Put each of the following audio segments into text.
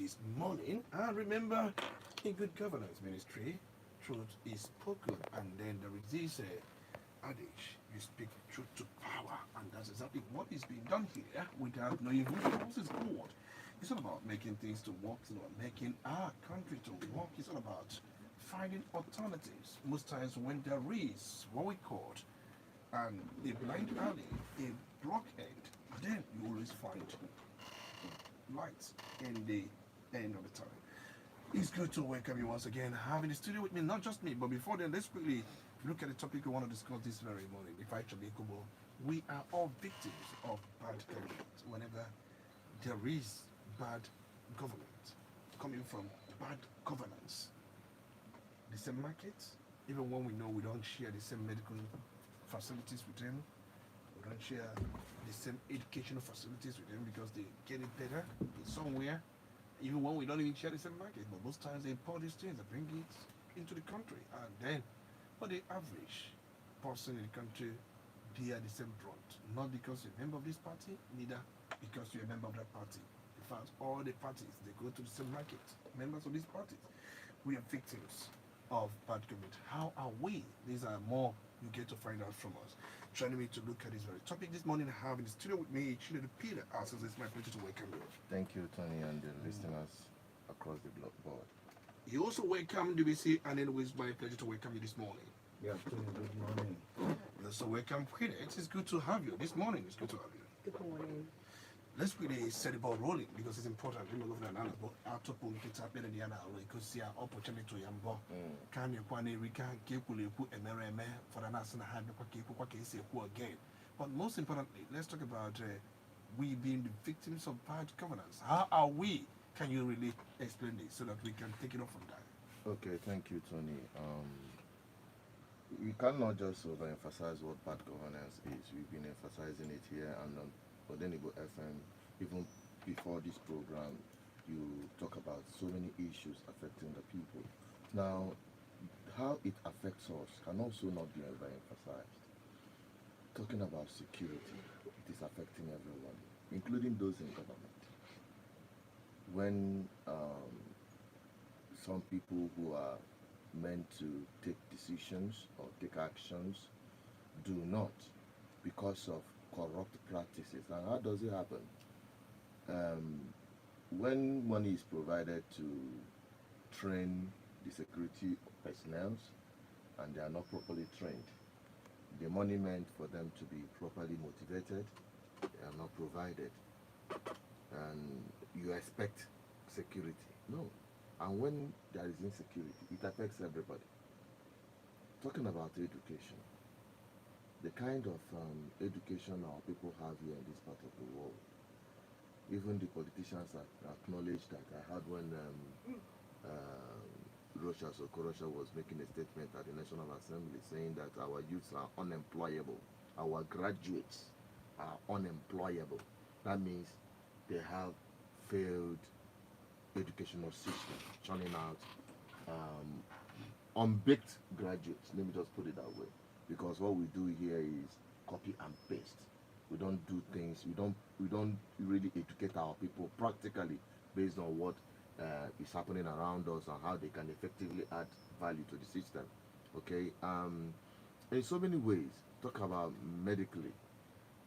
this morning. And remember, in good governance ministry, truth is spoken, and then there is this adage, you speak truth to power, and that's exactly what is being done here without knowing who causes God. It's all about making things to work, it's all about making our country to work, it's all about finding alternatives. Most times when there is what we call a blind alley, a blockhead, then you always find light in the end of the tunnel. It's good to welcome you once again. Having the studio with me, not just me, but before then, let's quickly look at the topic we want to discuss this very morning. If I actually Kubo, we are all victims of bad government. Whenever there is bad government coming from bad governance, the same market, even when we know we don't share the same medical facilities with them, we don't share the same educational facilities with them because they get it better in somewhere, even when we don't even share the same market. But most times they import these things and bring it into the country, and then for the average person in the country bear the same brunt, not because you're a member of this party, neither because you're a member of that party. In fact, all the parties, they go to the same market. Members of these parties, we are victims of bad government. How are we? These are more you get to find out from us. Joining me to look at this very topic this morning, I have in the studio with me Chinedu Peter. As it's my pleasure to welcome you. Thank you, Tony, and the listeners across the board. You also welcome DBC, and it was my pleasure to welcome you this morning. Yeah, Tony, good morning. You also welcome Queen. It is good to have you this morning. It's good to have you. Good morning. Let's really set the ball rolling because it's important. But our top one gets up in the other way because see our opportunity to yambo. Can you quan Erika, Kepuli, MRM for the national hand again? But most importantly, let's talk about we being the victims of bad governance. How are we? Can you really explain this so that we can take it off from that? Okay, thank you, Tony. We cannot just overemphasize what bad governance is. We've been emphasizing it here and on Odenigo FM. Even before this program, you talk about so many issues affecting the people. Now, how it affects us can also not be overemphasized. Talking about security, it is affecting everyone, including those in government. When some people who are meant to take decisions or take actions do not because of corrupt practices. And how does it happen? When money is provided to train the security personnel and they are not properly trained, the money meant for them to be properly motivated, they are not provided, and you expect security. No. And when there is insecurity, it affects everybody. Talking about education, the kind of education our people have here in this part of the world, even the politicians acknowledge that. I heard when Okorocha was making a statement at the National Assembly saying that our youths are unemployable, our graduates are unemployable. That means they have failed educational system, churning out unbaked graduates. Let me just put it that way, because what we do here is copy and paste. We don't do things. We don't really educate our people practically based on what is happening around us and how they can effectively add value to the system. Okay. In so many ways, talk about medically.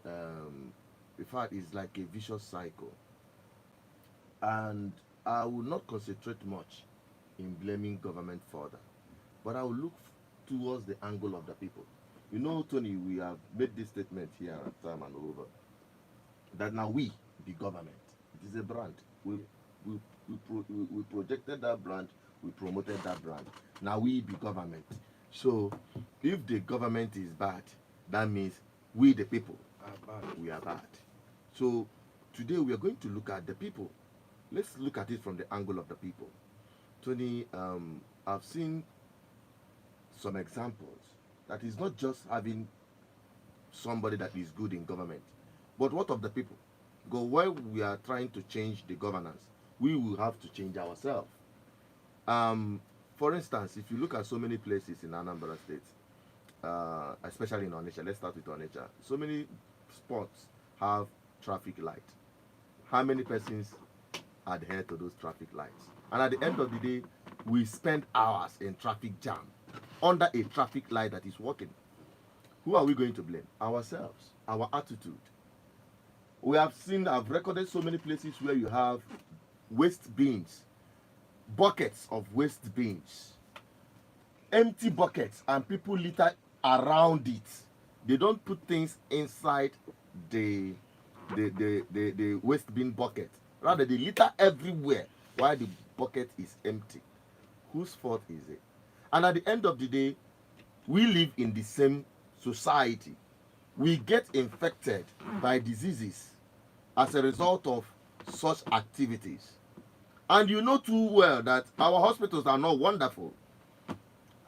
In fact, it's like a vicious cycle, and I will not concentrate much in blaming government further, but I will look towards the angle of the people. You know, Tony, we have made this statement here at time and over that now we, the government, it is a brand. We projected that brand, we promoted that brand. Now we, the government. So if the government is bad, that means we, the people, we are bad. So today we are going to look at the people. Let's look at it from the angle of the people. Tony, I've seen some examples that is not just having somebody that is good in government, but what of the people? Because while we are trying to change the governance, we will have to change ourselves. For instance, if you look at so many places in Anambra State, especially in Onitsha, let's start with Onitsha, so many spots have traffic light. How many persons adhere to those traffic lights. And at the end of the day, we spend hours in traffic jam under a traffic light that is working. Who are we going to blame? Ourselves, our attitude. I've recorded so many places where you have waste bins, buckets of waste bins, empty buckets, and people litter around it. They don't put things inside the waste bin bucket. Rather, they litter everywhere while the bucket is empty. Whose fault is it? And at the end of the day, we live in the same society. We get infected by diseases as a result of such activities. And you know too well that our hospitals are not wonderful.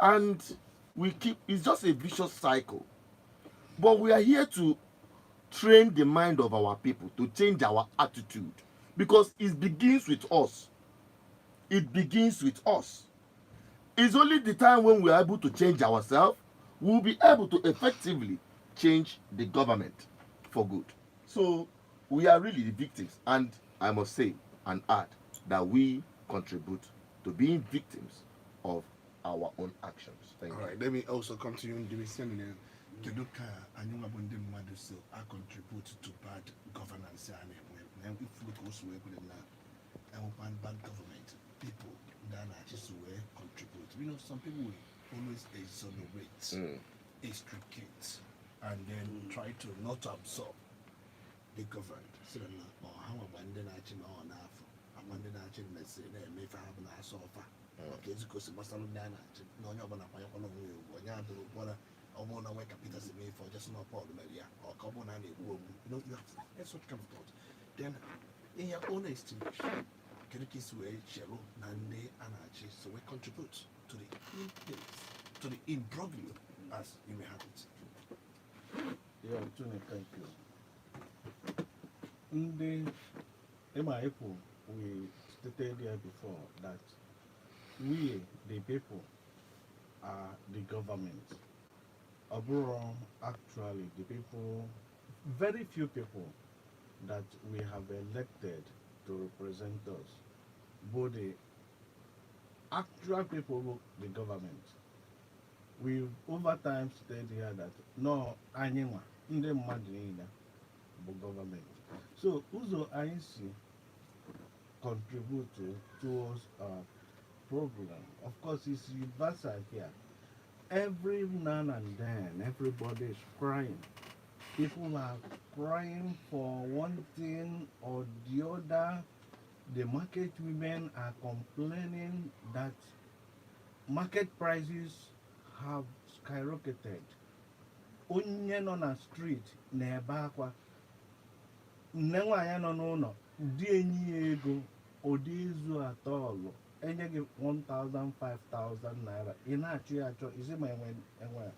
And it's just a vicious cycle. But we are here to train the mind of our people, to change our attitude. Because it begins with us. It begins with us. It's only the time when we are able to change ourselves, we'll be able to effectively change the government for good. So we are really the victims, and I must say and add that we contribute to being victims of our own actions. Thank you. All right, let me also come to you in the seminar. Keduka anyuma bonde mmadu so I contribute to bad governance and if we go so we and one bad government people that just contribute. You know, some people will always exonerate, extricate, and then try to not absorb the governed. So or how abandon actually on half abandon actually let's say they may have an sofa. Okay, because it must have done it. No, you're gonna buy one of you when you have to want to wake up for just no problem area or come on and you know you have that's what kind of thought. Then in your own estimation, can you kiss away Cheryl, Nande, and Archie so we contribute to the impasse, to the imbroglio as you may have it. Yeah, Tony, thank you. In the MIFO, we stated here before that we, the people, are the government. Abroad, actually, the people, very few people that we have elected to represent us, but the actual people, the government. We over time stated here that no, anyone, in the Madina, government. So, Uzo IC contribute towards our program. Of course, it's universal here. Every now and then, everybody is crying. People are crying for one thing or the other. The market women are complaining that market prices have skyrocketed. Onye nọ na street na-ebe akwa. Nne nwaanyị nọ n'ụlọ, di enyi ya ego, ụdị izu atọ ọlụ. Enye gị 1,000, 5,000 naira. Ị na-achọ ya achọ, isi ma enwe.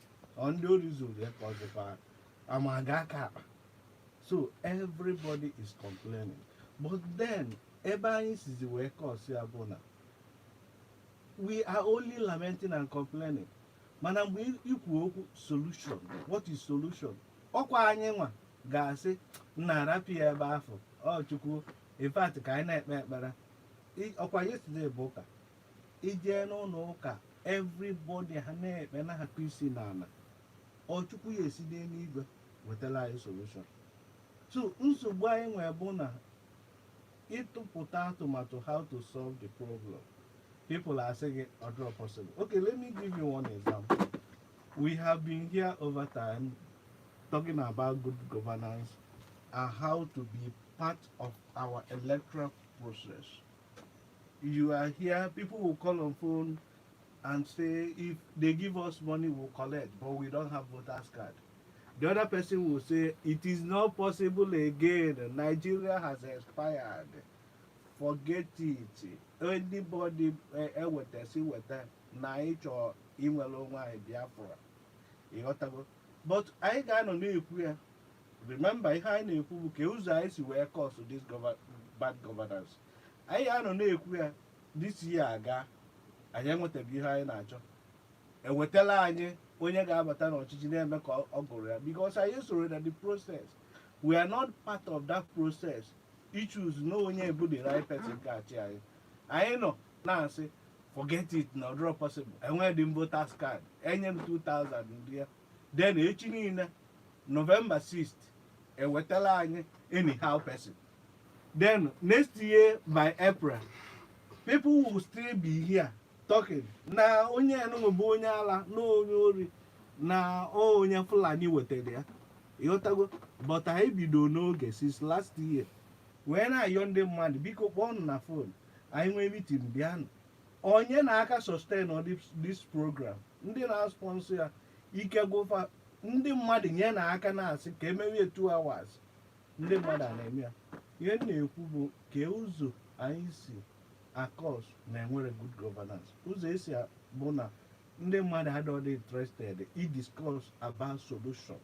Ndị ori zuru ya ka ọ dịkwa amaga aka akpa. So everybody is complaining. But then, ebe anyị sizi wee kọsi ya bụ na we are only lamenting and complaining. Mana mgbe ikwu okwu solution, what is solution? Ọkwa anyị nwa ga-asị nna rapụ ya ebe afọ. Ọ Chukwu, in fact ka anyị na-ekpe ekpere. Ọkwa yesterday bụ ụka. Ije n'ụlọ ụka, everybody ha na-ekpe na hapụ isi n'ala. Ọ Chukwu ya esi n'eluigwe wetala anyị solution. So nsogbu anyị nwee bụ na ịtụpụta atụmatụ how to solve the problem. People are saying it's not possible. Okay, let me give you one example. We have been here over time talking about good governance and how to be part of our electoral process. You are here, people will call on phone and say if they give us money, we'll collect, but we don't have voters card. The other person will say it is not possible again. Nigeria has expired. Forget it. Anybody with that na or inwelo nwa Biafra. But I got no new queer. Remember, I know who can where cause to this bad governance. I don't know queer this year I am what a behind nature. And we tell Anye when you got a or Chichine because I used to read the process. We are not part of that process. issues no onye bụ the right person ga-achị anyị anyị nọ na-asị forget it na ọdụrọ possible enwe dị voters card enye m 2000 ndị ya then echi niile November 6th ewetala anyị anyhow person then next year by April people will still be here talking na onye enugwu bụ onye ala na onye ori na onye Fulani wetara ya ịghọtago but anyị bido n'oge since last year wee na-ayọ ndị mmadụ biko kpọọ na phone anyị nwee meeting bịanụ onye na-aka sustain this program ndị na-sponsor ya ike gụfa ndị mmadụ nye na aka na-asị ka emerie 2 hours ndị mmadụ a na-eme ya ihe m na-ekwu bụ ka ụzọ anyị si akọs na-enwere good governance ụzọ esi bụ na ndị mmadụ adịghị interested i discuss about solution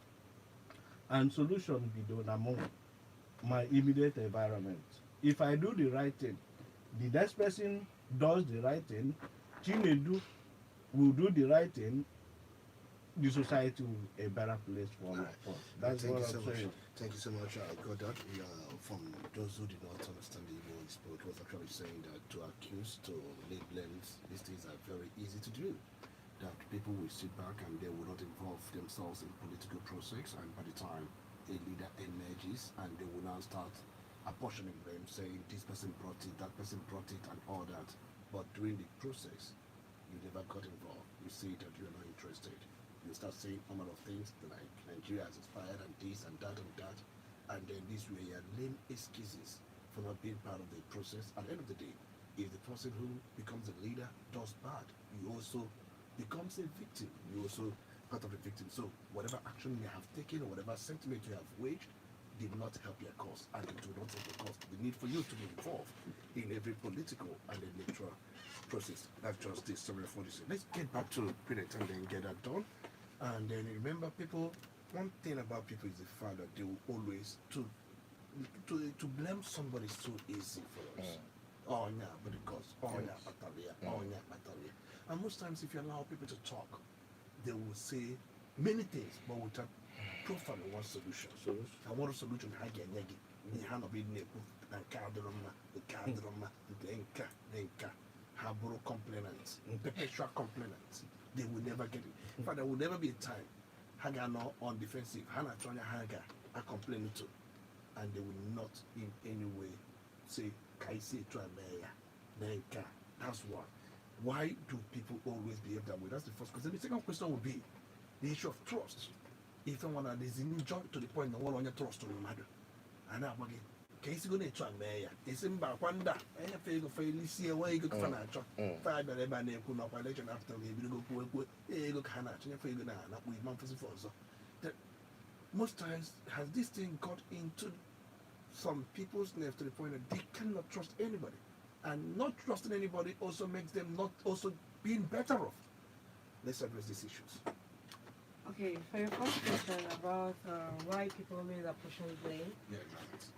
and solution bido na my immediate environment. If I do the right thing, the next person does the right thing, Chinedu will do the right thing, the society will be a better place for all of us. That's what I'm saying. Thank you so much. I got that. From those who did not understand the Igbo he spoke, was actually saying that to accuse, to lay blames, these things are very easy to do. That people will sit back and they will not involve themselves in political process, and by the time a leader emerges and they will now start apportioning blame, saying this person brought it, that person brought it, and all that. But during the process, you never got involved. You say that you're not interested. You start saying a lot of things like Nigeria has expired and this and that, and then these were your lame excuses for not being part of the process. At the end of the day, if the person who becomes a leader does bad, you also becomes a victim. You also part of the victim. So whatever action you have taken or whatever sentiment you have waged did not help your cause, and it will not help your cause. The need for you to be involved in every political and electoral process. That's just this summary for this. Let's get back to Prenet and then get that done. And then remember, people, one thing about people is the fact that they will always to blame somebody is so easy for us. Oh yeah, but because and most times if you allow people to talk, they will say many things, but without profiling one solution. I want a solution. I get negi. Ni hana be neku. Na kadroma, the kadroma, the enka. Haburo complainants, perpetual complainants. They will never get it. In fact, there will never be a time Haga no on defensive. Hana Tonya Haga are complaining to, and they will not in any way say Kaisi Trameya, Nenka. That's one. Why do people always behave that way? That's the first question. The second question would be the issue of trust. If someone is enjoyed to the point that one on your trust to the matter. And now again, case going to try mayor. It's in Bakwanda. And if you go for Alicia, where you go for natural. 5 everybody could not election after we go go Hanach, and if you go now, with months for so. That most times has this thing got into some people's nerves to the point that they cannot trust anybody. And not trusting anybody also makes them not also being better off. Let's address these issues. Okay, for your first question about why people always apportion blame, it's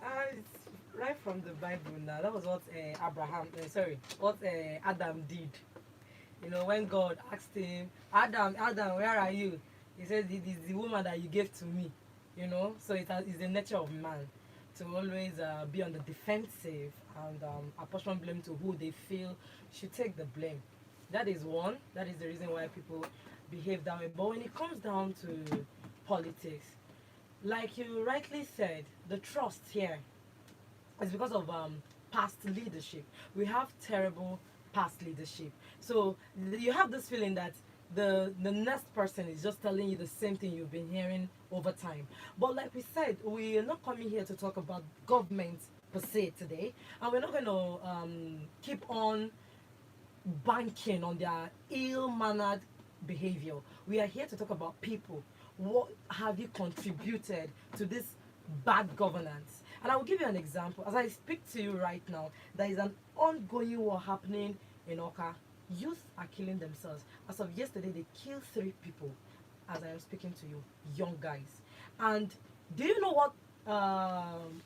right from the Bible now. That was what Adam did. You know, when God asked him, Adam, where are you? He said, it is the woman that you gave to me. You know, so it's the nature of man to always be on the defensive and apportion blame to who they feel should take the blame. That is one. That is the reason why people behave that way. But when it comes down to politics, like you rightly said, the trust here is because of past leadership. We have terrible past leadership. So you have this feeling that the next person is just telling you the same thing you've been hearing over time. But like we said, we are not coming here to talk about government per se today, and we're not going to keep on banking on their ill-mannered behavior. We are here to talk about people. What have you contributed to this bad governance? And I will give you an example. As I speak to you right now, there is an ongoing war happening in Oka. Youth are killing themselves. As of yesterday, they killed 3 people as I am speaking to you, young guys. And do you know what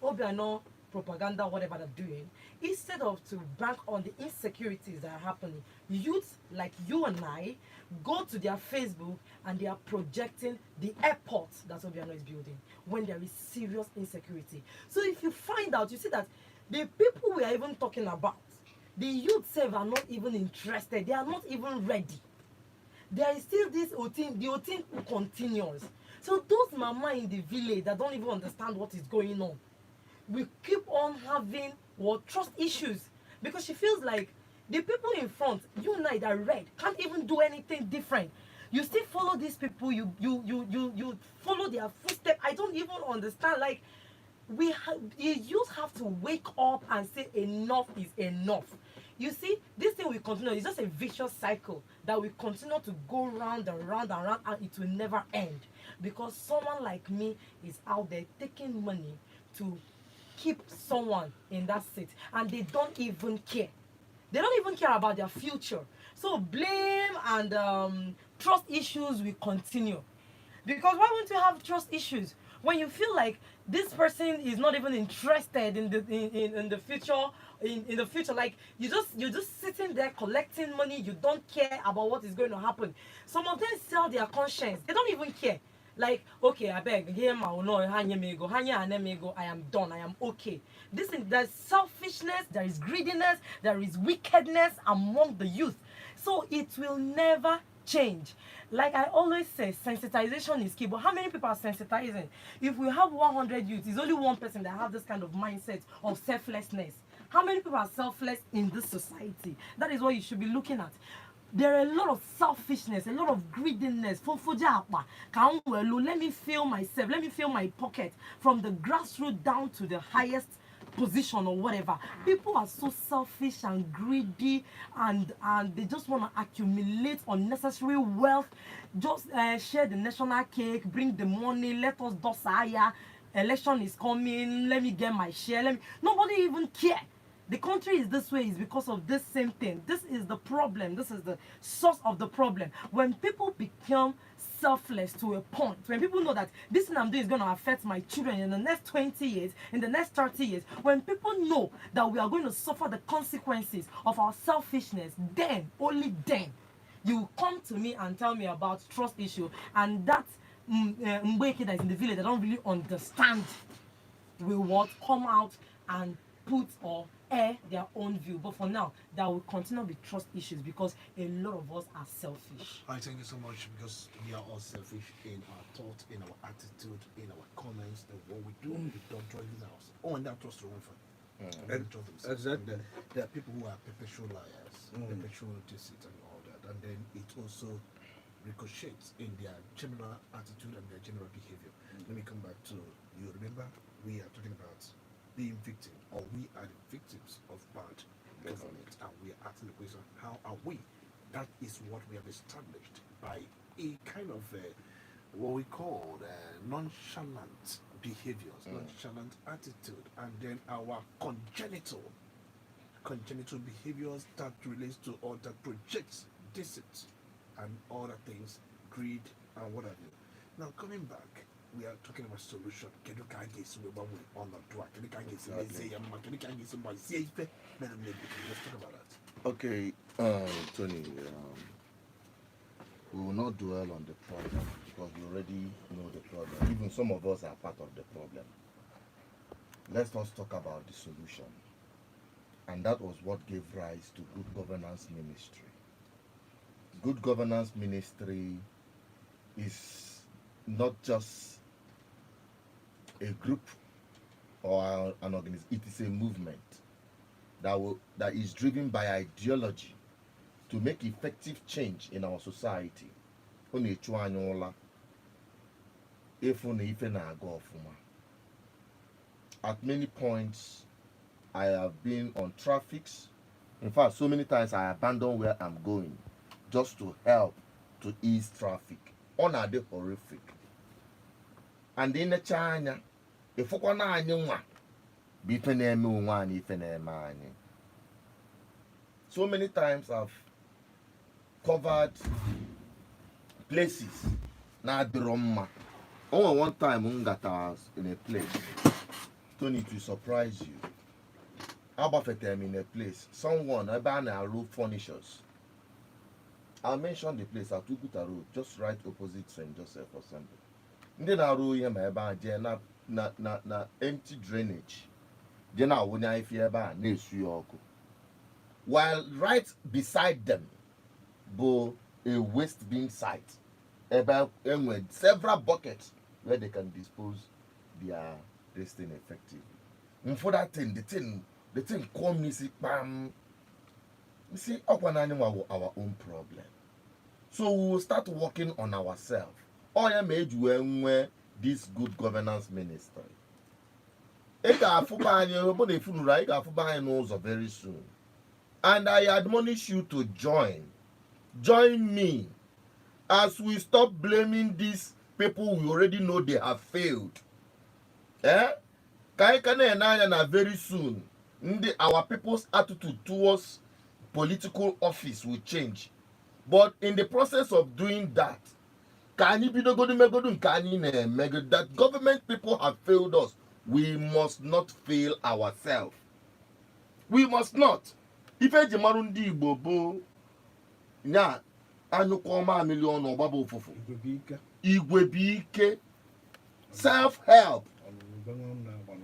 Obiano propaganda, whatever they're doing, instead of to bank on the insecurities that are happening, youths like you and I go to their Facebook and they are projecting the airport that Obiano is building when there is serious insecurity. So if you find out, you see that The people we are even talking about, the youth self are not even interested. They are not even ready. There is still this outing, the outing continues. So those mama in the village that don't even understand what is going on, we keep on having what trust issues, because she feels like the people in front, you and I that read, can't even do anything different. You still follow these people, you follow their footsteps. I don't even understand. Like, you youth have to wake up and say enough is enough. You see, this thing will continue. It's just a vicious cycle that will continue to go round and round and round, and it will never end, because someone like me is out there taking money to keep someone in that seat, and they don't even care. They don't even care about their future. So blame and trust issues will continue. Because why won't you have trust issues when you feel like this person is not even interested in the future, in the future? Like, you're just sitting there collecting money. You don't care about what is going to happen. Some of them sell their conscience. They don't even care. Like, okay, I beg, here my no, hanya me go, I am done, I am okay. This is, there's selfishness, there is greediness, there is wickedness among the youth. So it will never change. Like I always say, sensitization is key. But how many people are sensitizing? If we have 100 youth, it's only one person that have this kind of mindset of selflessness. How many people are selfless in this society? That is what you should be looking at. There are a lot of selfishness, a lot of greediness. Let me fill myself, let me fill my pocket, from the grassroots down to the highest position or whatever. People are so selfish and greedy, and they just want to accumulate unnecessary wealth. Just share the national cake, bring the money, let us dosaya. Election is coming, let me get my share. Nobody even care. The country is this way is because of this same thing. This is the problem. This is the source of the problem. When people become selfless to a point, when people know that this thing I'm doing is going to affect my children in the next 20 years, in the next 30 years, when people know that we are going to suffer the consequences of our selfishness, then, only then, you come to me and tell me about trust issue, and that Mbeke that is in the village that don't really understand will what come out and put or air their own view. But for now, there will continue to be trust issues because a lot of us are selfish. I thank you so much, because we are all selfish in our thought, in our attitude, in our comments, and what we do, we don't trust in ours. Oh, and that trust the wrong friend. And trust themselves. Exactly. And there are people who are perpetual liars, perpetual deceit, and all that. And then it also ricochets in their general attitude and their general behavior. Let me come back to you. Remember, we are talking about being victim, or we are the victims of bad government, and we are asking the question, how are we? That is what we have established by a kind of what we call nonchalant behaviors, nonchalant attitude, and then our congenital behaviors that relates to, or that projects deceit and other things, greed and what have you. Now coming back, we are talking about solution. Let's talk about that. Okay, Tony, we will not dwell on the problem because we already know the problem. Even some of us are part of the problem. Let's just talk about the solution. And that was what gave rise to Good Governance Ministry. Good Governance Ministry is not just a group or an organization. It is a movement that is driven by ideology to make effective change in our society. At many points, I have been on traffics. In fact, so many times I abandon where I'm going just to help to ease traffic. On a day horrific. And in the China, if you want to so many times I've covered places. Now the Roma. Only one time I was in a place. Tony, to surprise you. About a time in a place, someone about a roof furnitures. I'll mention the place at Tukuta Road, just right opposite St. Joseph or something. Then I roll him about na empty drainage. jena wonya ife ebe a na-esu ya ọkụ, while right beside them bụ a waste bin site ebe enwe several buckets where they can dispose their this thing effectively. And for that thing, the thing come nisi bam. You see, our own problem. So we will start working on ourselves. All I made you this good governance ministry. Very soon. And I admonish you to join. Join me as we stop blaming these people we already know they have failed. Very soon, our people's attitude towards political office will change. But in the process of doing that, that government people have failed us. We must not fail ourselves. We must not. If Marundi Bobo, nya anyukoma million or babo fufu. Igwebike. Self-help.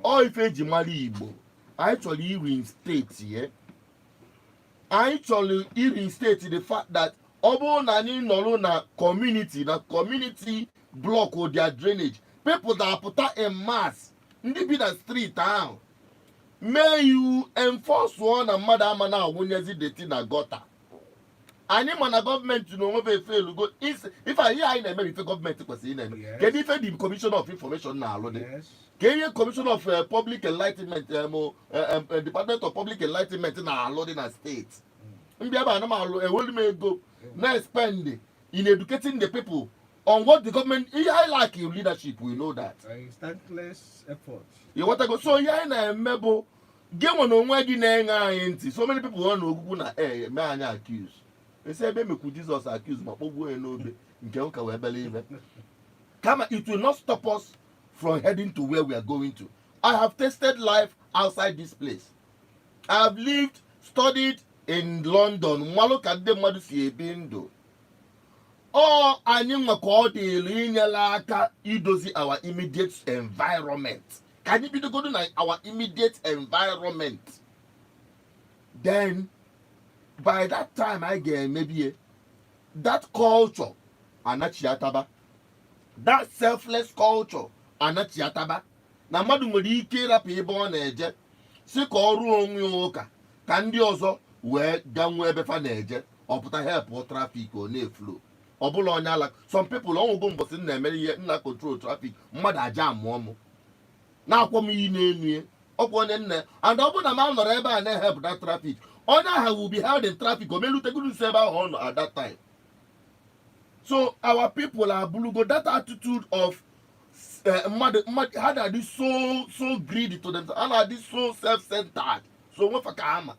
Or if Igbo, actually reinstate here. Actually reinstate the fact that Obo Nani Nolo na community block or their drainage. People that put out in mass. Ndi be the street town. May you enforce one and madam na when you see the thing a gutter. Any man a government to know if they fail go. If I hear in America government was in them. Can you the Commission of Information now? Yes. Can you Commission of Public Enlightenment, Department of Public Enlightenment na loading a state? Mbiaba na ma will may go. Now spend in educating the people on what the government. I like your leadership. We know that. Thankless effort. You want to go so yeah na mebo. Game on where the name so many people want to go na man accused. They say me could Jesus accuse my obu enobe. Nke we believe it. Come it will not stop us from heading to where we are going to. I have tasted life outside this place. I have lived, studied in London. Malo kade madu si ebindo. Oh, anyị nwekọdịrị inyela aka idozi our immediate environment. Can you be the good in our immediate environment? Then, by that time, I get maybe that culture, anachiataba, that selfless culture, anachiataba. Na mmadụ nwere ike ịrapụ ebe ọ na-eje si ka ọ rụọ onwe ya ụka ka ndị ọzọ wee ganwe ebe fa na-eje ọpụta help traffic ọ na-eflow. Ọbụla onye ala some people ọnwụgo mbọsị na-emere ihe nna control traffic mmadụ aja amụọ mụ na-akwọ m iyi na-enu ọkwa onye nne and ọ bụrụ na m nọrọ ebe a na-help that traffic onye ahụ will be held in traffic o melutegoro nso ebe ahụ ọ nọ at that time. So our people are bulugo that attitude of how are they so greedy to themselves, how are they so self-centered, so wefakama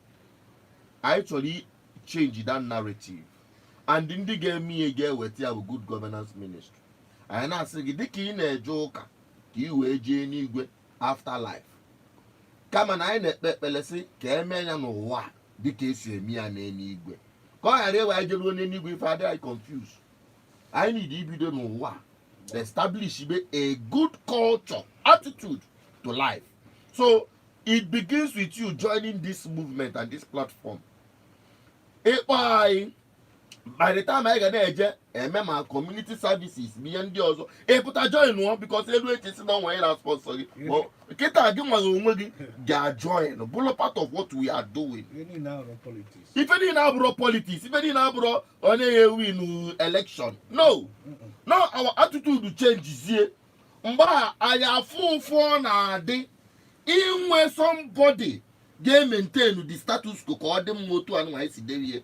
actually change that narrative. And in the game me again with your good governance ministry. And I say the key in a joker, you a afterlife. Come on, I net say, came and no what the case me and any igwe. Go ahead, I just want any igwe father I confuse. I need you to know what. Establish a good culture, attitude to life. So it begins with you joining this movement and this platform. By the time I get there, my community services, me and the other, put a join one because every is not one sponsor. Well, get join, bullet part of what we are doing. Even in our politics. Even in our politics, even in our win election. No, no, our attitude will change here. Mba, I have full for na day. Even when somebody they maintain the status quo, call them moto and why see there.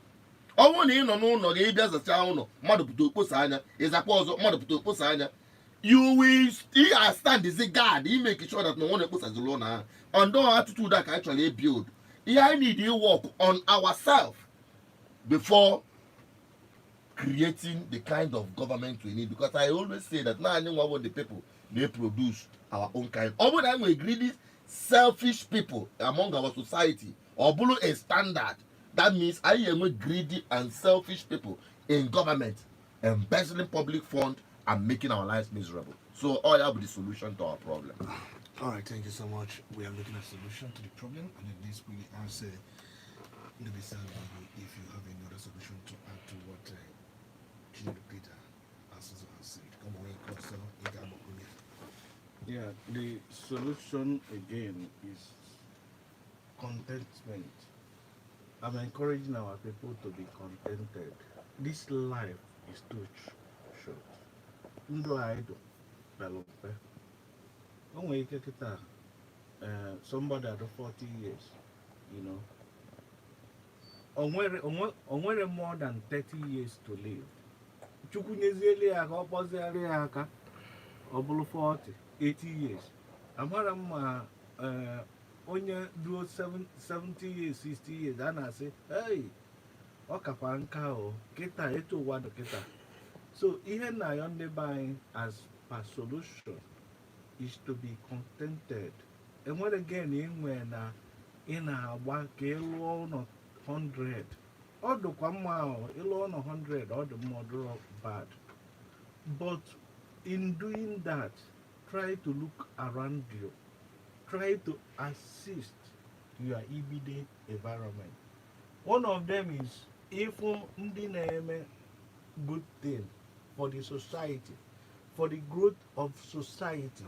I want to know the areas of town, mother to Posana, is a pause of mother to Posana. You will stand as a guard, he making sure that no one puts as a loner. And no attitude that actually build. I need you work on ourselves before creating the kind of government we need. Because I always say that now I know what the people they produce our own kind. Or I'm a greedy, selfish people among our society, or below a standard. That means I am a greedy and selfish people in government, embezzling public funds and making our lives miserable. So all that will be the solution to our problem. All right, thank you so much. We are looking at solution to the problem, and then this really answer maybe if you have any other solution to add to what Chinedu Peter has also said. Come on, so Yeah, the solution again is contentment. I'm encouraging our people to be contented. This life is too short. Ndụ anyị dụ pere mpe. O nwere ike kịta somebody at 40 years, you know, o nwere more than 30 years to live. Chukwu nyeziele ya aka, ọ kpọziere ya aka, ọ bụrụ 40, 80 years. Amara m ma onye duo 70 years, 60 years, a na-asị, hey, ọ kakwa nka o, kịta etu ụwa dị kịta. So ihe na ya ndị be anyị as per solution is to be contented. Enwere again inwe na ị na-agba ka ịlụọ ụlọ 100. Ọ dịkwa mma ahụ ịlụọ ụlọ 100, ọ dị mma, ọ dịrọ bad. But in doing that, try to look around you. Try to assist your immediate environment. One of them is if ndị na-eme good thing for the society, for the growth of society,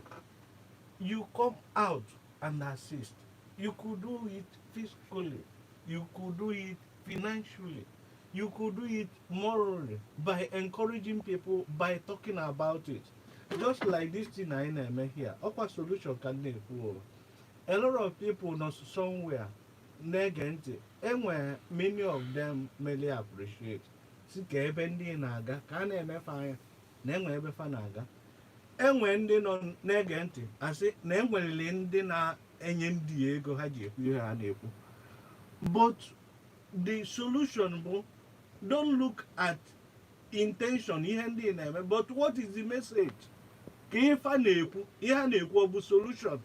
you come out and assist. You could do it physically, you could do it financially, you could do it morally by encouraging people, by talking about it. Just like this thing I am here, upper solution can be a lot of people know somewhere negative, and where many of them merely appreciate. Si ka ebe ndị na-aga ka a na-emefe anya na enwe ebe fa na-aga, enwe ndị nọ na-ege ntị asị na enwerele ndị na-enye ndị ego ha ji ekwu ihe ha na-ekwu. But the solution bụ, don't look at intention ihe ndị na-eme, but what is the message? Ka ife a na-ekwu, ihe a na-ekwu ọ bụ solution?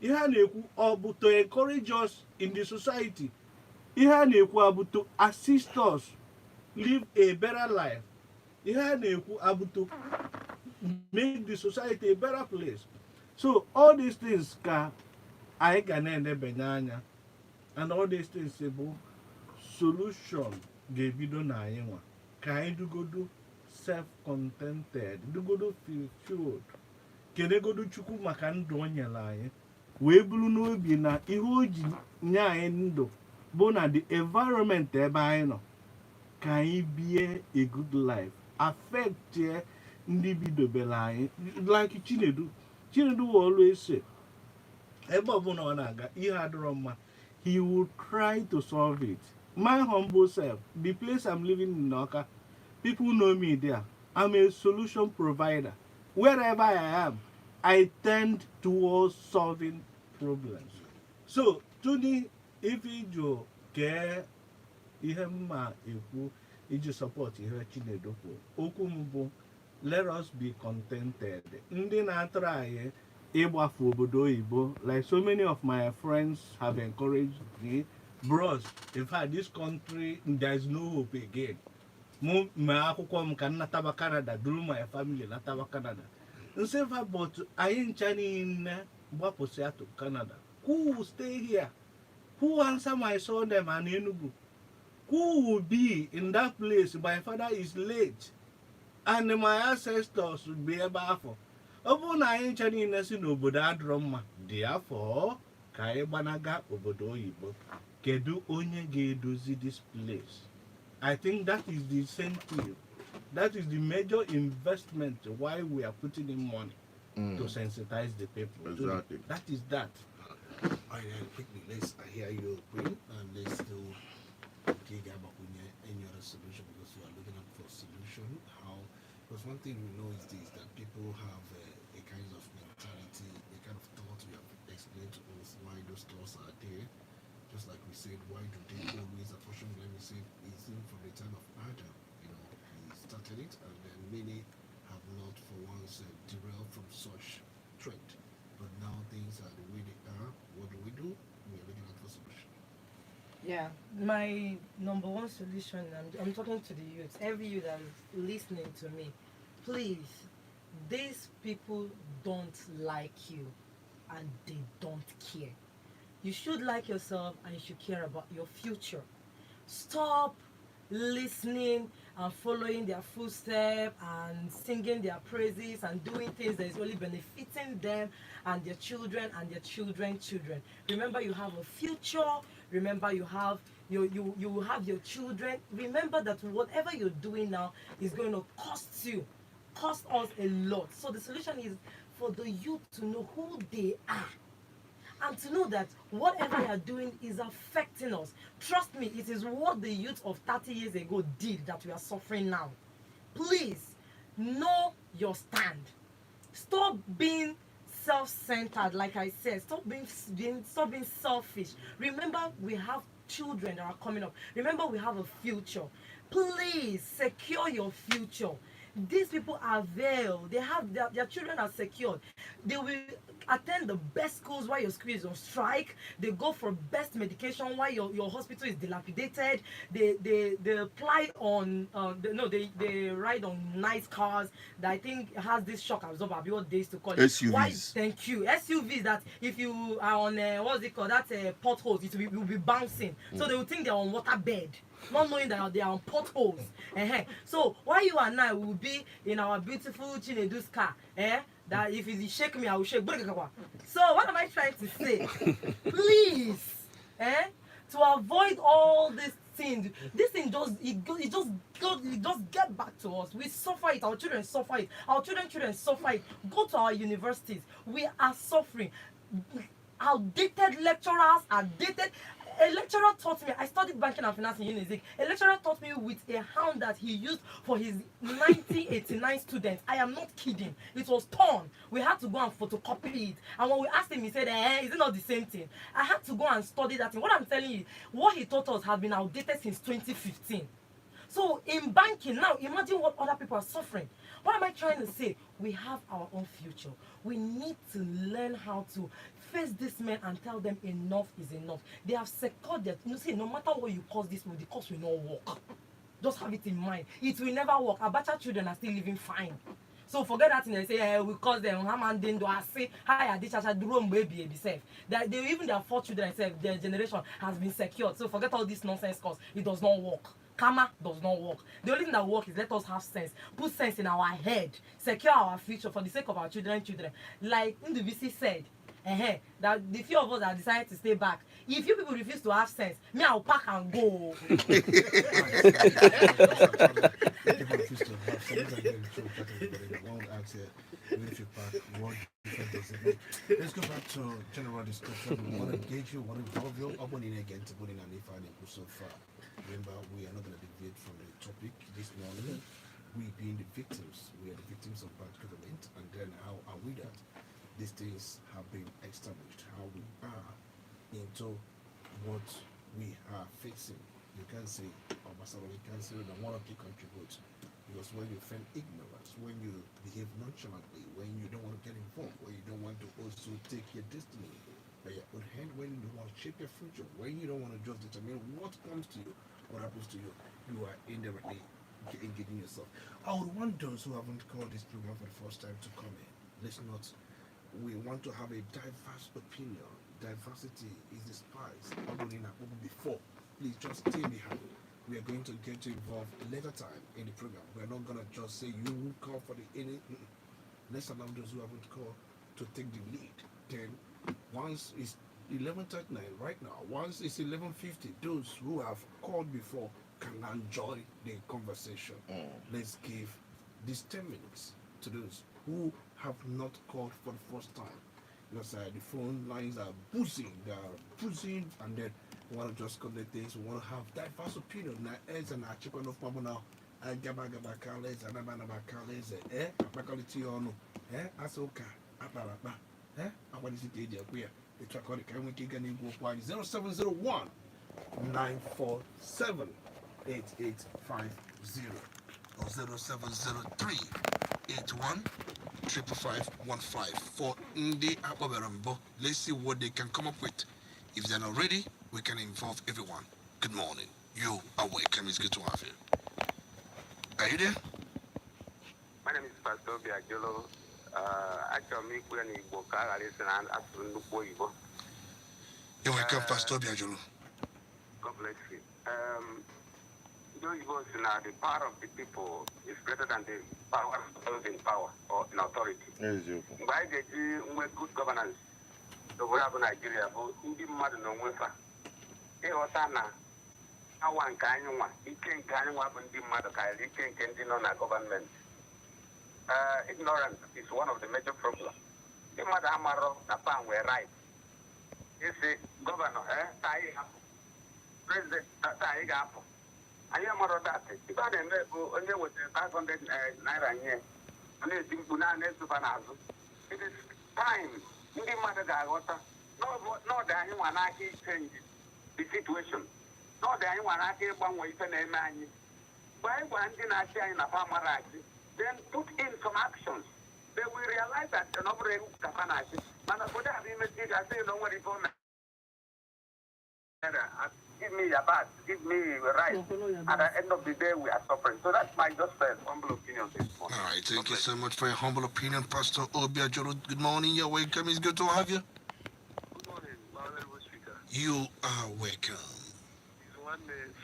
Ihe a na-ekwu ọ bụ to encourage us in the society? Ihe a na-ekwu ọ bụ to assist us live a better life? Ihe a na-ekwu ọ bụ to make the society a better place? So all these things ka anyị ga na-edebanye anya, and all these things bụ solution ga-ebido na anyị nwa ka anyị dugodo self-contented, dugodo fulfilled, kenegodo Chukwu maka ndụ o nyere anyị, wee bụrụ n'obi na ihe o ji nye anyị ndụ bụ na the environment ebe anyị nọ, ka anyị bie a good life, affect ndị bidobere anyị. Like Chinedu will always say, ebe ọbụla ọ na-aga ihe adịrọ mma, he will try to solve it. My humble self, the place I'm living in Oka, people know me there. I'm a solution provider. Wherever I am, I tend towards solving problems. So, Tony, if you care, ihe mma ekwu iji support ihe Chinedu kwuru, okwu m bụ, let us be contented. Ndị na-atụrụ anyị ịgbafu obodo oyibo, like so many of my friends have encouraged me, bros, in fact, this country, there is no hope again. Ma akwụkwọ m ka nataba Canada, duru my family nataba Canada. Nsefa, but anyị ncha niile gbapụsịa to Canada. Who will stay here? Who will answer my son them and Enugu? Who will be in that place? My father is late, and my ancestors will be ebe afọ. Ọ bụrụ na anyị ncha niile si n'obodo adịrọ mma, therefore ka anyị gbanaga obodo oyibo. Kedu onye ga-edozi this place? I think that is the incentive. That is the major investment why we are putting in money to sensitize the people. Exactly. That is that. I quickly, I hear you, Queen, and let's do any other solution, because we are looking at for solution. How? Because one thing we know is this, that people have a kind of mentality, a kind of thought. We have explained to us why those thoughts are there. Just like we said, why do they always apportion blame? We said it's in from the time of Adam. You know, he started it, and then many have not for once derailed from such trend. But now things are the way they are. What do? We are looking at for solution. Yeah, my number one solution, I'm talking to the youth, every youth that is listening to me, please, these people don't like you. and they don't care. You should like yourself and you should care about your future. Stop listening and following their footsteps and singing their praises and doing things that is only benefiting them and their children and their children's children. Remember, you have a future. Remember, you will have your children. Remember that whatever you're doing now is going to cost us a lot. So the solution is for the youth to know who they are and to know that whatever they are doing is affecting us. Trust me, it is what the youth of 30 years ago did that we are suffering now. Please know your stand. Stop being self-centered, like I said. Stop being selfish. Remember, we have children that are coming up. Remember, we have a future. Please secure your future. These people are veiled. They have their children are secured. They will attend the best schools while your school is on strike. They go for best medication while your hospital is dilapidated. They apply on they ride on nice cars that I think has this shock absorber. What days to call it? SUVs. Why? Thank you. SUVs that if you are on what's it called? That's potholes. It will be bouncing. So they will think they're on water bed, not knowing that they are on potholes. So why you and I will be in our beautiful Chinedu's car, that if it shake me, I will shake. So what am I trying to say? Please, to avoid all these things, this thing just get back to us. We suffer it. Our children suffer it. Our children suffer it. Go to our universities. We are suffering. Outdated lecturers are dated. A lecturer taught me, I studied banking and finance in Unizik. A lecturer taught me with a hound that he used for his 1989 students. I am not kidding. It was torn. We had to go and photocopy it. And when we asked him, he said, is it not the same thing? I had to go and study that thing. What I'm telling you, what he taught us has been outdated since 2015. So in banking now, imagine what other people are suffering. What am I trying to say? We have our own future. We need to learn how to face these men and tell them enough is enough. They have secured that. You see, no matter what you cause this, the cause will not work. Just have it in mind. It will never work. Abacha children are still living fine. So forget that thing they say, we cause them Hamandin do I say hi Adisha Durom baby safe. That they even their 4 children their generation has been secured. So forget all this nonsense cause it does not work. Karma does not work. The only thing that works is let us have sense. Put sense in our head. Secure our future for the sake of our children. Like the VC said, that the few of us that decided to stay back. If you people refuse to have sense, me I'll pack and go. Let's go back to general discussion. We want to engage you, want to involve you. Opening again to put in an if and so far. Remember, we are not going to deviate from the topic this morning. We being the victims, we are the victims of bad government, and then how are we that these things have been established, how we are into what we are facing. You can say, or you can say that one of you contribute. Because when you feel ignorance, when you behave nonchalantly, when you don't want to get involved, when you don't want to also take your destiny by your own hand, when you don't want to shape your future, when you don't want to just determine what comes to you, what happens to you, you are indirectly engaging yourself. I would want those who haven't called this program for the first time to come in. Let's not. We want to have a diverse opinion. Diversity is the spice. Before, please just stay behind. We are going to get you involved later time in the program. We're not going to just say you call for the any. Let's allow those who haven't called to take the lead. Then, once it's 11:39 right now, once it's 11:50, those who have called before can enjoy the conversation. Let's give these 10 minutes to those who have not called for the first time. Because the phone lines are buzzing, and then we want to just connect things. We want to have diverse opinion. Now, as an archipel of Pamo now, I Gabagaba Kales, and Abanaba Kales, Abakaliti Ono, Asoka, Abaraba, I want to see the idea. The track on the camera can go 0701 947 8850 or 0703 81 55515 for Ndi Ababarambo. Let's see what they can come up with. If they're not ready, we can involve everyone. Good morning. You are welcome. It's good to have you. Are you there? My name is Pastor Biagilo. achọrọ m ikwu ya n'Igbo ka a ghara isi na asụsụ nnukwu oyibo. You're welcome, Pastor Obiajulu. God bless you. The oyibo say na the power of the people is greater than the power of those in power or in authority. Mgbe anyị ga-eji nwe good governance n'obodo abụ Nigeria bụ ndị mmadụ na onwe fa ịghọta na awa nke anyị nwa ike nke anyị nwa bụ ndị mmadụ karịrị ike nke ndị nọ na gọọmenti. Ignorance is one of the major problems. Ndị mmadụ amarọ na pan were right. Isi gọvanọ taa anyị hapụ, prezident taa anyị ga-apụ. Anyị amarọ datị. Ibe a na-eme bụ onye wetara 500 naira nye ọ na-eti mkpu na-esoba n'azụ. It is time ndị mmadụ ga-aghọta n'ọdị anyị nwa n'aka ichenji the situation. N'ọdị anyị nwa n'aka ịgbanwe ife na-eme anyị. Mgbe anyị gwara ndị na-achị anyị na pamara achị, then put in some actions. They will realize that the number of capacity. Man, I put that in the city. I say, no one is on. Give me your back. Give me your right. At the end of the day, we are suffering. So that's my just humble opinion this morning. All right, thank you so much for your humble opinion, Pastor Obiajulu. Good morning. You're welcome. It's good to have you. Good morning, my honorable speaker. You are welcome. It's one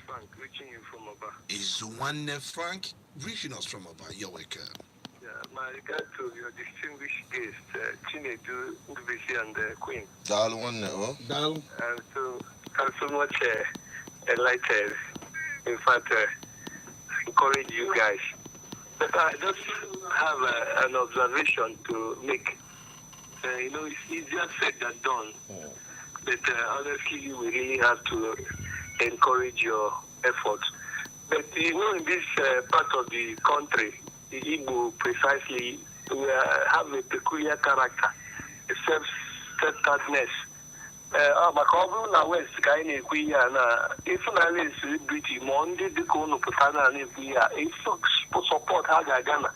Frank reaching you from Oba. Is one Frank reaching us from Oba? You're welcome. Yeah, my regard to your distinguished guest, Chinedu, Ndubisi, and the Queen. Dal one now. Dal. I'm so much enlightened. In fact, encourage you guys. But I just have an observation to make. It's easier said than done. But honestly, we really have to encourage your efforts. But in this part of the country, the Igbo precisely, we have a peculiar character, a self-centeredness. Maka ọ bụrụ na West ka anyị na-ekwu ihe a na ịfụnanya esi British ma ndị dịka unu pụta na-ekwu ihe a support ha ga-aga na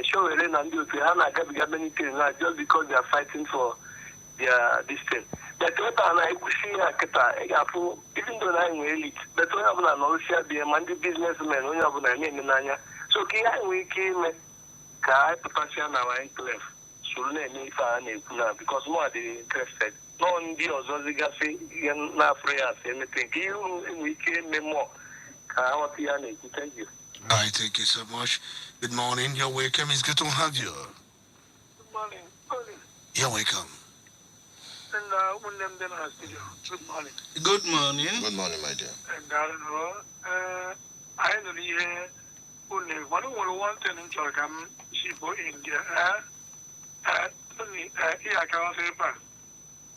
showere na ndị otu ha na-agabiga many things na just because they are fighting for their distance. But ebe a na-ekwusi ihe a kịta ị ga-afụ even though na anyị nwere elite but onye ọbụla na ọrụsịa bịa ma ndị businessmen onye ọbụla na-eme n'anya so ka ihe anyị nwere ike ime ka anyị pụtasịa na our enclave soro na-eme ife a na-ekwu na because more dị interested no ndị ọzọ zigasị ihe na-afụrụ ya asị emete nke ihe nwere ike eme mmụọ ka aghọta ya na-ekwu. Thank you. All right, thank you so much. Good morning. You're welcome. It's good to have you. Good morning. You're welcome. And good morning. Good morning. Good morning, my dear. And I don't know. I don't hear only one thing in Chogam, Shibo, India. Here I can say,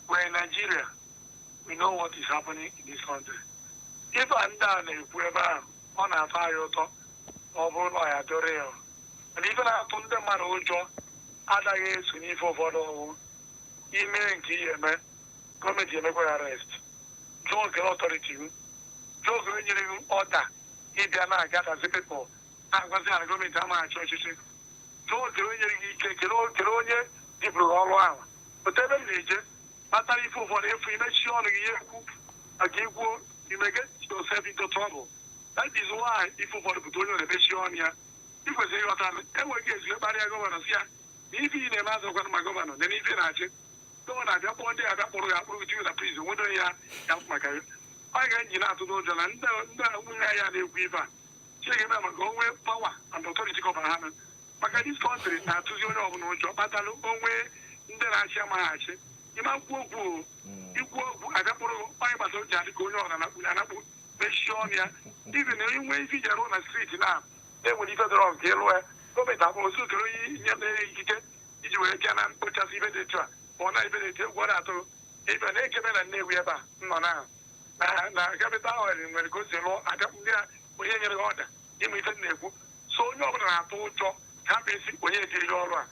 we're in Nigeria. We know what is happening in this country. If I'm done, if we're on a fire or I adore you. And even I told them, my old job, other years we need for email and KMA, committee and arrest. Joe authority, Joe order. If they are not got as a people, I was going to my churches. Joe Geronia, people all around. But every major, after you for the information you may get yourself into trouble. That is why if for the Putono election here, if we say what I'm against your body governor here, if you in a matter of my governor, then if you're not don't have that one day I got to you the prison, what do you have my guy? I get you not to know John and the weaver. Check him out, go away power and authority of Hammond. But this country now to you know no job, but I look away in the Russia match. You might go, you go, I got to buy my soldier to go on and even if you are on the street now, they will either wrong, go back up also to you can put us even the truck, or not even what I told even a cabin and we ever. No, now. Now, capital and when it goes to law, I don't get when you're order. You may so no one I told you, can't be sick when you get your order.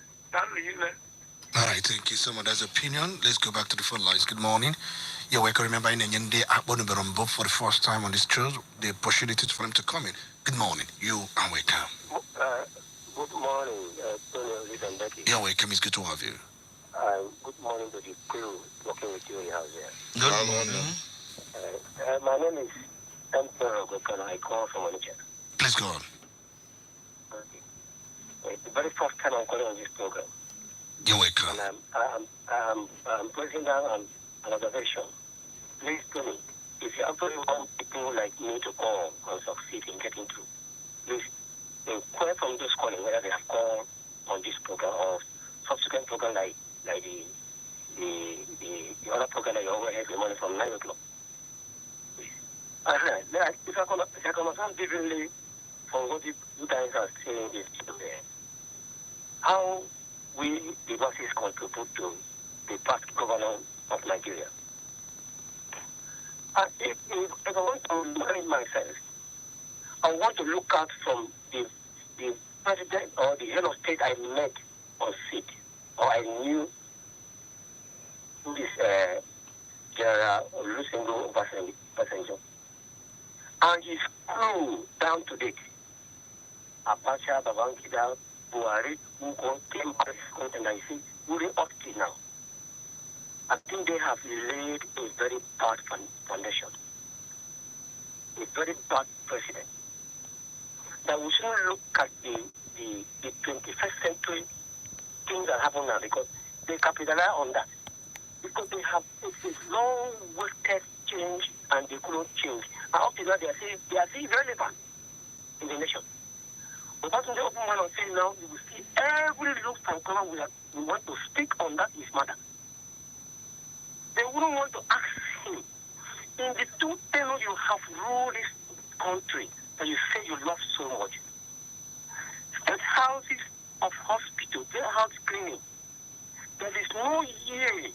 All right, thank you so much. That's opinion. Let's go back to the phone lines. Good morning. You're welcome. Remember, in Nyende Akbonumberombo for the first time on this show, the opportunity for them to come in. Good morning. You are welcome. Good morning, Tony and Becky. You're welcome. It's good to have you. Good morning to the crew working with you in the house here. Good morning. My name is Emperor Gokana. I call from Onitsha. Please go on. Okay. It's the very first time I'm calling on this program. You're welcome. And I'm placing down an observation. Please tell me, if you actually want people like me to call and succeed in getting through, please inquire from those calling whether they have called on this program or subsequent program like the other program that you always have the money from 9 o'clock. If I can understand differently from what you guys are saying is how we, the masses, contribute to the past governance of Nigeria. If I want to manage myself, I want to look out from the president or the head of state I met on seat, or I knew who is General Olusegun Obasanjo. And his crew down to date, Abacha, Babangida, Buhari, who came back and I see, really up to now. I think they have laid a very bad foundation, a very bad precedent. That we should look at the 21st century things that happen now, because they capitalize on that. Because they have a long wasted change and they couldn't change. And up to now they are still relevant in the nation. But that's when they open one and say now, you will see every look from color we want to speak on that is matter. They wouldn't want to ask him, in the 2 tenures you have ruled this country that you say you love so much, state houses of hospital, state house cleaning, there is no year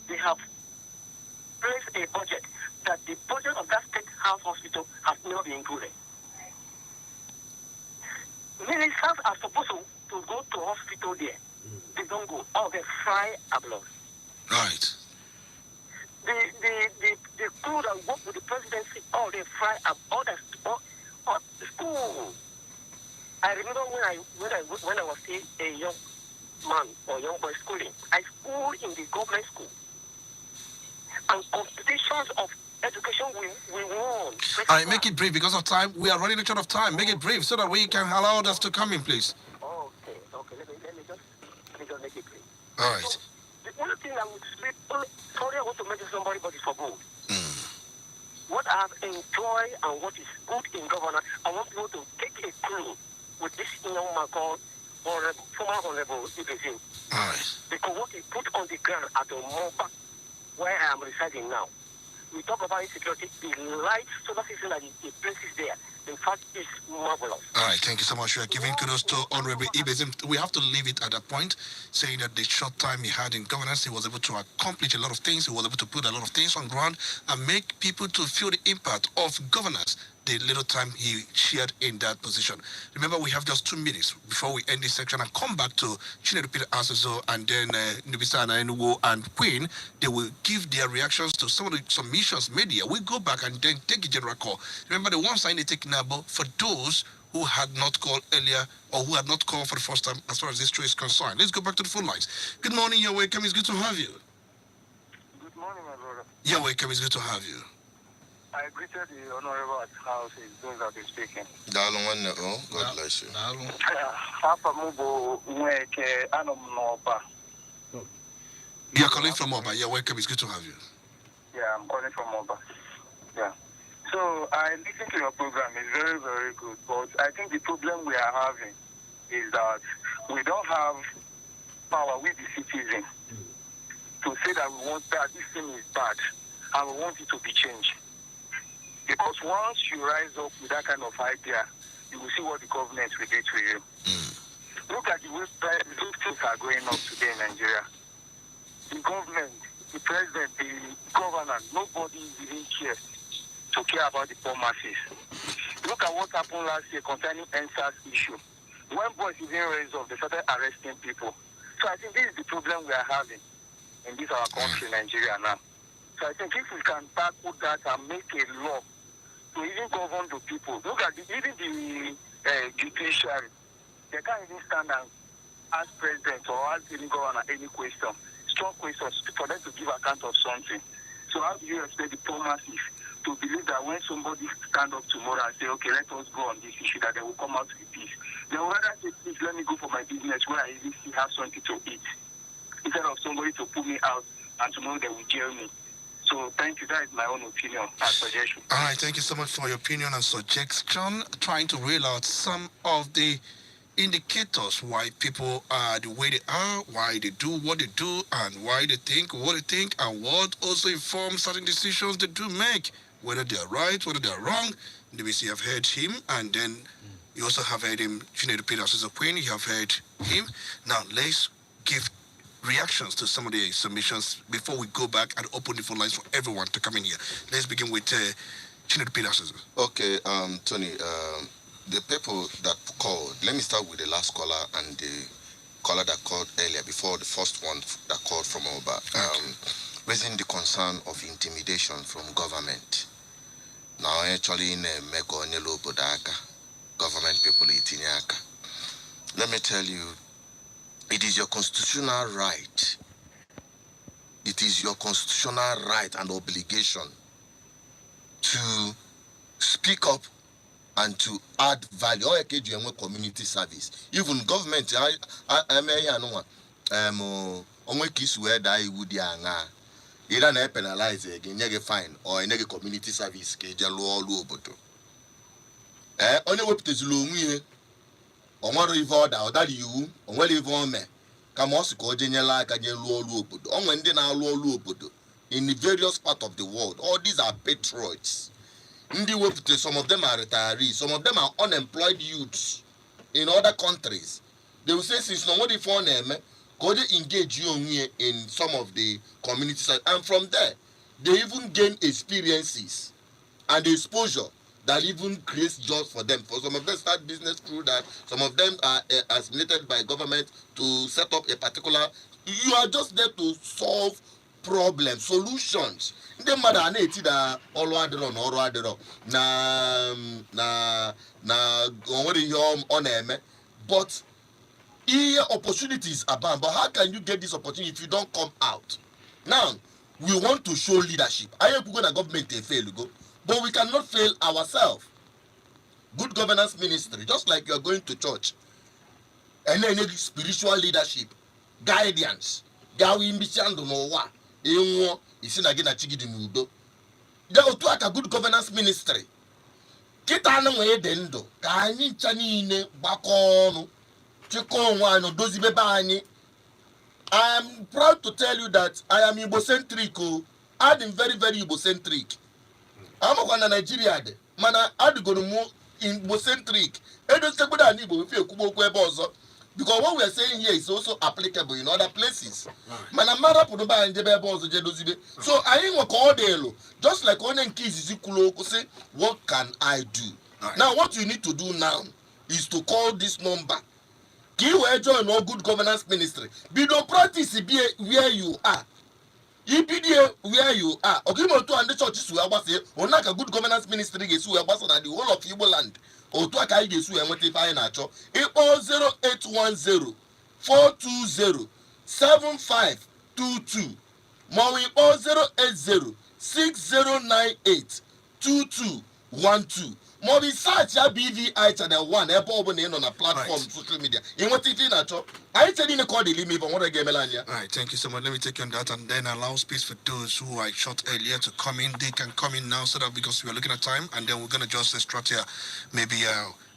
they have placed a budget that the budget of that state house hospital has not been included. Ministers are supposed to go to hospital there. They don't go. Or they fry abroad. Right. The crew that work with the presidency, or they fry up, or the school. I remember when I was still a young man or young boy schooling, I schooled in the government school. And competitions of education we won. All right, make it brief because of time. We are running out of time. Make it brief so that we can allow others to come in, please. Okay. Let me just make it brief. All right. So, the only thing I would say, sorry, I want to mention somebody, but it's for good. What I have enjoyed and what is good in governance, I want people to take a clue with this young man called former Honorable Ibezin. All right. Because what he put on the ground at the Moba, where I am residing now, we talk about insecurity, the light solar system that the place is there, in fact, is marvelous. All right, thank you so much. We are giving kudos to Honorable Ibezim. We have to leave it at that point, saying that the short time he had in governance, he was able to accomplish a lot of things. He was able to put a lot of things on ground and make people to feel the impact of governance the little time he shared in that position. Remember, we have just 2 minutes before we end this section and come back to Chinedu Peter Asozo and then Nubisa Anayenuwo and Queen. They will give their reactions to some of the submissions made here. We'll go back and then take a general call. Remember, the one sign they take now for those who had not called earlier or who had not called for the first time as far as this show is concerned. Let's go back to the phone lines. Good morning, you're welcome. It's good to have you. Good morning, my brother. You're welcome. It's good to have you. I greeted the Honorable at house, those that are speaking. God bless you. You're calling from Oba. You're welcome. It's good to have you. Yeah, I'm calling from Oba. Yeah. So I listen to your program. It's very, very good. But I think the problem we are having is that we don't have power with the citizen to say that we want that this thing is bad and we want it to be changed. Because once you rise up with that kind of idea, you will see what the government will do to you. Look at the way things are going up today in Nigeria. The government, the president, the governor, nobody even cares to care about the poor masses. Look at what happened last year concerning NSAS issue. When boys even raised up, they started arresting people. So I think this is the problem we are having in this our country, Nigeria now. So I think if we can tackle that and make a law to even govern the people. Look at even the judiciary. They can't even stand and ask president or ask any governor any question, strong questions for them to give account of something. So how do you expect the poor masses to believe that when somebody stand up tomorrow and say, okay, let us go on this issue, that they will come out with peace. They would rather say, please, let me go for my business where I really still have something to eat, instead of somebody to pull me out and tomorrow they will jail me. So thank you. That is my own opinion and suggestion. All right, thank you so much for your opinion and suggestion. Trying to reel out some of the indicators why people are the way they are, why they do what they do, and why they think what they think, and what also informs certain decisions they do make, whether they are right, whether they are wrong. DBC have heard him, and then you also have heard him, Chinedu Peters as a queen, you have heard him. Now, let's give reactions to some of the submissions before we go back and open the phone lines for everyone to come in here. Let's begin with Chinedu Peters. Okay, Tony, the people that called, let me start with the last caller and the caller that called earlier, before the first one that called from Oba, raising the concern of intimidation from government. Now, actually, in government people, let me tell you, it is your constitutional right. It is your constitutional right and obligation to speak up and to add value. Or community service. Even government, either na penalize again, you fine or a community service. Only what is long on what river or that you on what river me. Kamosiko general can you low on when they now low in the various parts of the world. All these are patriots. Some of them are retirees, some of them are unemployed youths in other countries. They will say, since nobody for them, go they engage you in some of the community side, and from there, they even gain experiences and exposure that even creates jobs for them. For some of them, start business through that. Some of them are assimilated by government to set up a particular. You are just there to solve problems, solutions. They matter na all adero na on but here opportunities abound. But how can you get this opportunity if you don't come out? Now we want to show leadership. I am going to government fail go, but we cannot fail ourselves. Good governance ministry, just like you are going to church, and then spiritual leadership, guidance. Gawi mbishando no wa. Ewo isi na gina chigi di nudo. Ya otu aka good governance ministry. Kita na nwe de ndo ka anyi ncha niile gbakọ ọnụ chịkọ onwe anyị dozi bebe anyị. I am proud to tell you that I am Igbo-centric. I'm very, very Igbo-centric. I'm a Nigeria. Mana adigoro mu Igbo-centric. Because what we are saying here is also applicable in other places. Mana mara punuba njebe bozo jedozibe. So I ain't call delo. Just like one kids is say, what can I do? Now what you need to do now is to call this number. You join no good governance ministry. Be no practice be where you are. You be there where you are. Okay, to and the churches who are say, Onaka good governance ministry is who are at the whole of Igbo land. Or to a guy is who and what if I nacho. It was 0810 420 7522. More 080 6098 2212. More research ya BVI Channel 1 on a platform social media. In what if you nacho? I tell you to call the limit for what I get Melania. All right, thank you so much. Let me take you on that and then allow space for those who I shot earlier to come in. They can come in now so that because we are looking at time and then we're going to just extract here maybe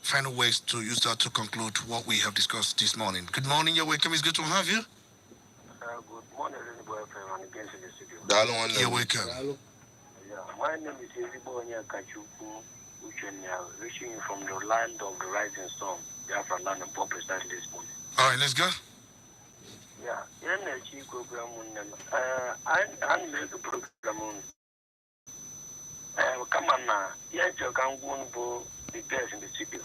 final ways to use that to conclude what we have discussed this morning. Good morning, you're welcome. It's good to have you. Good morning, everybody. I'm against the studio. You're welcome. Yeah, my name is Ezebonya Kachuku. Reaching you from the land of the rising sun, Biafra land and Pop precisely this morning. All right, let's go. Yeah, energy program. I made the program. Come on now, yes, you can go and the best in the studio.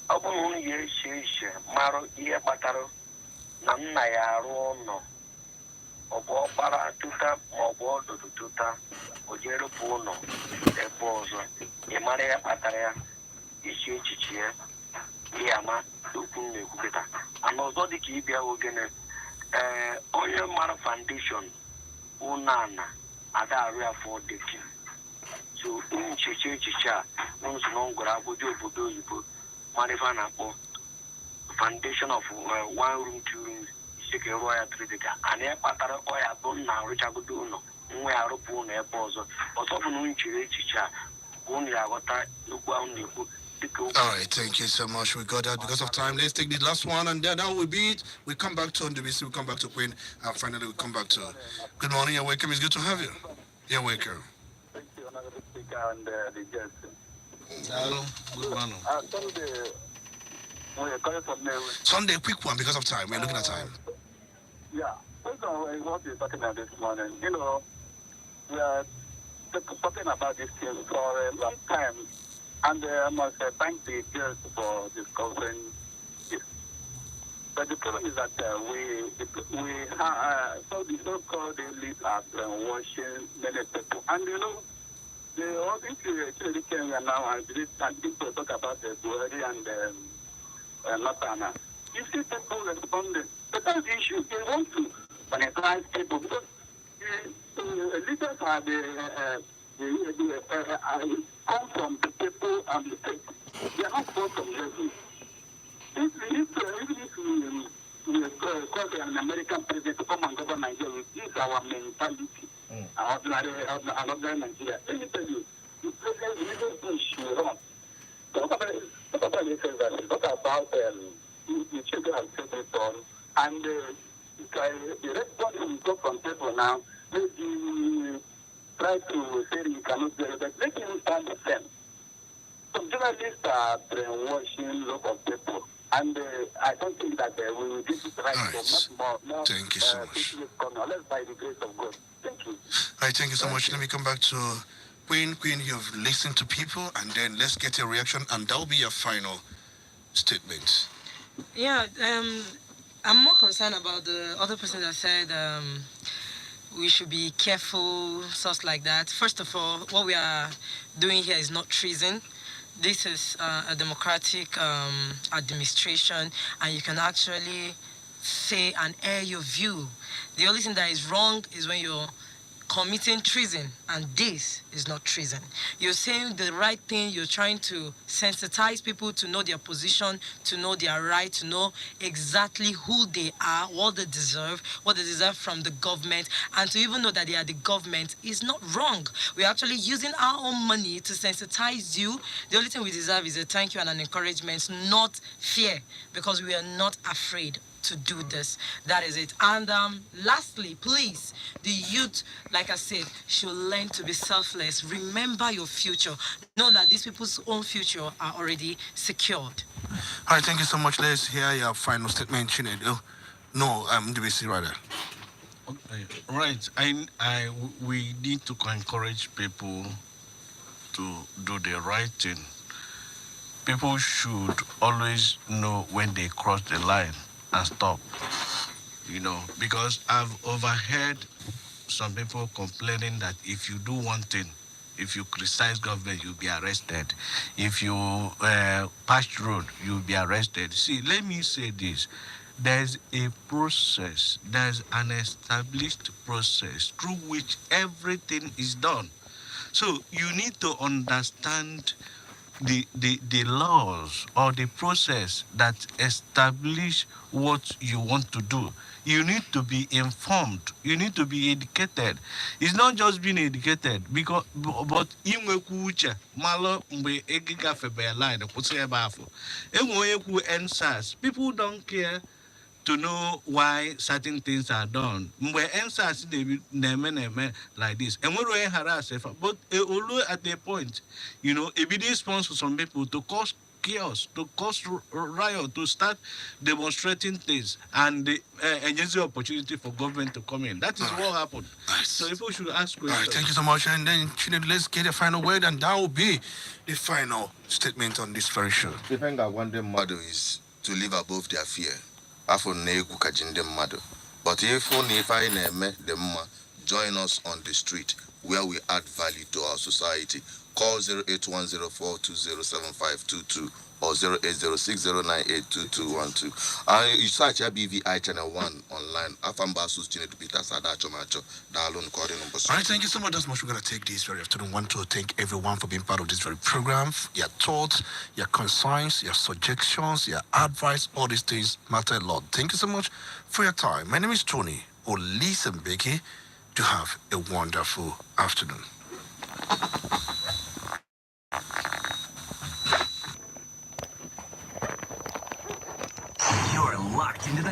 Abun ye she maro ye bataro namna ya rono obo para tuta obo do tuta ojero puno e bozo e mare ya batara ishi chichie yama dokun ne kubeta anozo diki bia ogene onye mara foundation unana ada area for deki So in chicha, once no grabudo budo you marifana foundation of 1 room, 2 rooms, shake a royal trinity, and a pattern oil bone now, which I would do no. We are upon a pause, but often in chicha, only I got that look on the book. All right, thank you so much. We got that because of time. Let's take the last one, and then that will be it. We come back to NDBC, we come back to Queen, and finally we come back to. Good morning, you're welcome. It's good to have you. You're welcome. Thank you, another speaker and the guest. Hello, good morning. Sunday, Sunday, quick one because of time. We're looking at time. yeah, based on what you're talking about this morning, you know, we are talking about this thing for a long time, and I must thank the girls for discovering this. But the problem is that we have so the so-called elites are brainwashing many people, and you know, they all think actually came here now and people talk about the Buhari and Latana. You see people responding, but that's the issue. They want to monetize people because the leaders are come from the people and the state. They are not come from them. Even if we call an American president to come and govern Nigeria, this is our mentality. Another Nigeria. Let me tell you, the president really should run. What about the children have said it on, and the response will go from people now. Maybe try to say you cannot do it, but let him stand the same. Some journalists are brainwashing a lot of people, and I don't think that we will do it right. Right. So more Thank you so much. unless by the grace of God. Thank you. All right, thank you so much. Let me come back to Queen. Queen, you've listened to people, and then let's get a reaction, and that will be your final statement. Yeah, I'm more concerned about the other person that said we should be careful, stuff like that. First of all, what we are doing here is not treason. This is a democratic administration, and you can actually say and air your view. The only thing that is wrong is when you're committing treason, and this is not treason. You're saying the right thing. You're trying to sensitize people to know their position, to know their right, to know exactly who they are, what they deserve from the government, and to even know that they are the government is not wrong. We're actually using our own money to sensitize you. The only thing we deserve is a thank you and an encouragement, not fear, because we are not afraid to do this. That is it. And lastly, please, the youth, like I said, should learn to be selfless. Remember your future. Know that these people's own future are already secured. All right, thank you so much. Let's hear your final statement, Chinedu. No, DBC rather. Okay. Right. We need to encourage people to do the right thing. People should always know when they cross the line and stop. You know, because I've overheard some people complaining that if you do one thing, if you criticize government, you'll be arrested. If you pass road, you'll be arrested. See, let me say this. There's a process, there's an established process through which everything is done. So you need to understand the laws or the process that establish what you want to do. You need to be informed. You need to be educated. It's not just being educated, because but inweku uche malo mgbe egiga febe line kwụsị ebe afọ. Enwe ekwu NSAS. People don't care to know why certain things are done. Mgbe NSAS neme like this, and we harass, but at the point, you know, it be sponsor some people to cause chaos, to cause riot, to start demonstrating things, and enhance the opportunity for government to come in. That is what happened. Nice. So people should ask questions. All right, thank you so much. And then, Chinedu, let's get a final word, and that will be the final statement on this very show. The thing I want them mother is to live above their fear. After Negu Kajindem Mado. But if I name them, join us on the street where we add value to our society. call 08104207522 or 08060982212. And you search BVI Channel 1 online. Afambasus Chinedu Peter Sadacho Macho. Dalun calling number. All right, thank you so much. That's much. We're going to take this very afternoon. Want to thank everyone for being part of this very program. Your thoughts, your concerns, your suggestions, your advice, all these things matter a lot. Thank you so much for your time. My name is Tony Olisenbeke. To have a wonderful afternoon. You're locked into the